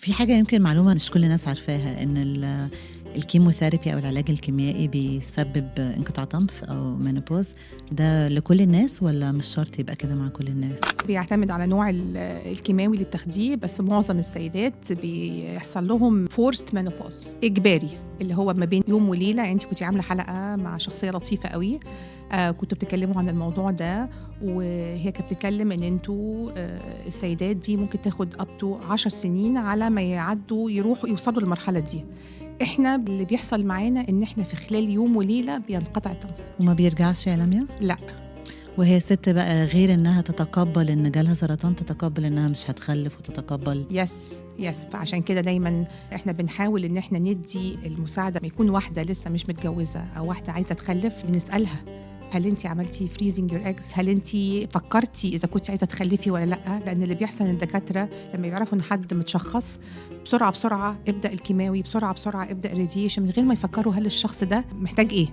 في حاجة يمكن معلومة مش كل الناس عارفاها، إن الكيموثيرابي أو العلاج الكيميائي بيسبب انقطاع طمث أو menopause. ده لكل الناس والّا مش شرط يبقى كده مع كل الناس؟ بيعتمد على نوع الكيماوي اللي بتاخديه، بس معظم السيدات بيحصل لهم forced menopause إجباري، اللي هو ما بين يوم وليلة. يعني أنتِ كنتِ عاملة حلقة مع شخصية لطيفة أوي، كنتوا بتتكلموا عن الموضوع ده، وهي كانت بتتكلم إن أنتم السيدات دي ممكن تاخد up to 10 سنين على ما يروحوا يوصلوا للمرحلة دي. إحنا اللي بيحصل معانا إن إحنا في خلال يوم وليلة بينقطع الطمث. وما بيرجعش يا لميا؟ لأ. وهي ست بقى غير إنها تتقبل إن جالها سرطان، تتقبل إنها مش هتخلف وتتقبل. يس فعشان كده دايما احنا بنحاول ان احنا ندي المساعده. ما يكون واحده لسه مش متجوزه او واحده عايزه تخلف، بنسالها هل انت عملتي فريزنج يور اكس، هل انت فكرتي اذا كنت عايزه تخلفي ولا لا. لان اللي بيحصل ان الدكاتره لما يعرفوا ان حد متشخص بسرعه ابدا الكيماوي، بسرعه ابدا الراديشن، من غير ما يفكروا هل الشخص ده محتاج ايه.